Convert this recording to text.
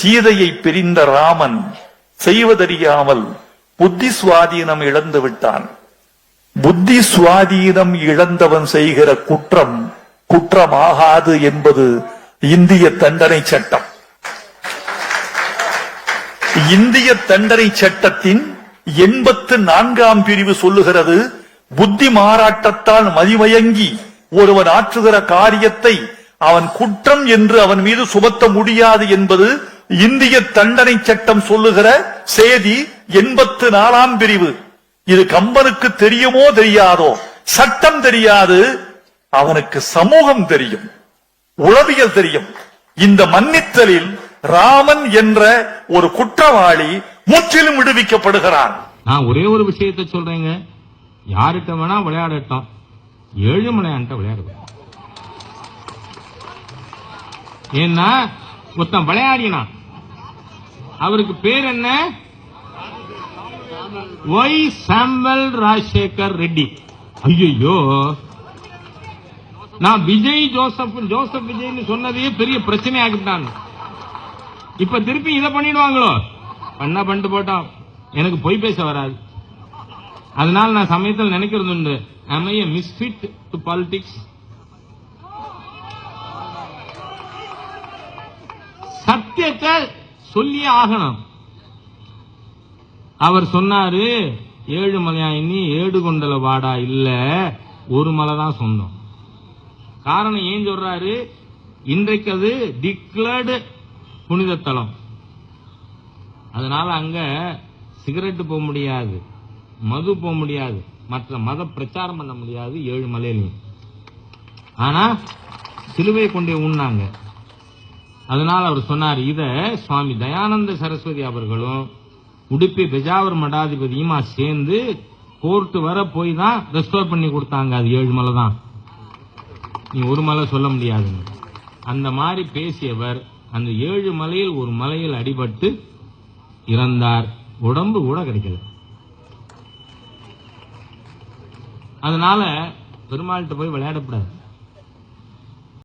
சீதையை பிரிந்த ராமன் செய்வதறியாமல் புத்தி சுவாதீனம் இழந்து விட்டான். புத்தி சுவாதீனம் இழந்தவன் செய்கிற குற்றம் குற்றமாகாது என்பது இந்திய தண்டனை சட்டம். இந்திய தண்டனை சட்டத்தின் 84ஆம் பிரிவு சொல்லுகிறது, புத்தி மாறாட்டத்தால் மதிமயங்கி ஒருவன் ஆற்றுகிற காரியத்தை அவன் குற்றம் என்று அவன் மீது சுமத்த முடியாது என்பது இந்திய தண்டனை சட்டம் சொல்லுகிற செய்தி 84ஆம் பிரிவு. இது கம்பனுக்கு தெரியுமோ தெரியாதோ, சட்டம் தெரியாது, அவனுக்கு சமூகம் தெரியும், உளவியல் தெரியும். இந்த மன்னித்தலில் ராமன் என்ற ஒரு குற்றவாளி முற்றிலும் விடுவிக்கப்படுகிறான். நான் ஒரே ஒரு விஷயத்தை சொல்றேங்க, யார்கிட்ட வேணா விளையாடட்டும், ஏழுமலையான்ட்ட விளையாடுவேன். ஏன்னா ஒருத்தன் விளையாடினான், அவருக்கு பேர் என்ன? ஒய் சாம்பல் ராஜசேகர் ரெட்டி. ஐயோ, நான் விஜய் ஜோசப் விஜய்னு சொன்னதையே பெரிய பிரச்சனை ஆகிட்டாங்க. இப்ப திருப்பி இதை பண்ணிடுவாங்களோ? பண்ணா பண்ணிட்டு போட்டோம், எனக்கு பொய் பேச வராது. அதனால நான் சமயத்தில் நினைக்கிறது உண்டு, am I a misfit to politics? சத்தியத்தை சொல்லி ஆகணும். அவர் சொன்னாரு, ஏழுமலையாயினி ஏடு கொண்டல வாடா இல்ல, ஒரு மலை தான் சொந்தம். காரணம் ஏன் சொல்றாரு? இன்றைக்கு அது டிக்ளேர்டு புனித தலம். அதனால அங்க சிகரெட் போக முடியாது, மது போக முடியாது, மற்ற மத பிரச்சாரம் பண்ண முடியாது ஏழுமலையிலையும். ஆனா சிலுவை கொண்டே உண்ணாங்க. அதனால அவர் சொன்னார், இத சுவாமி தயானந்த சரஸ்வதி அவர்களும் உடுப்பி பெஜாவர் மடாதிபதியுமா சேர்ந்து கோர்ட்டு வர போய் தான் ரெஸ்டோர் பண்ணி கொடுத்தாங்க. அது ஏழுமலை தான், நீ ஒரு மலை சொல்ல முடியாது. அந்த மாதிரி பேசியவர் அந்த ஏழுமலையில் ஒரு மலையில் அடிபட்டு இறந்தார், உடம்பு கூட கிடைக்கல. அதனால பெருமாள்கிட்ட போய் விளையாடக்கூடாது.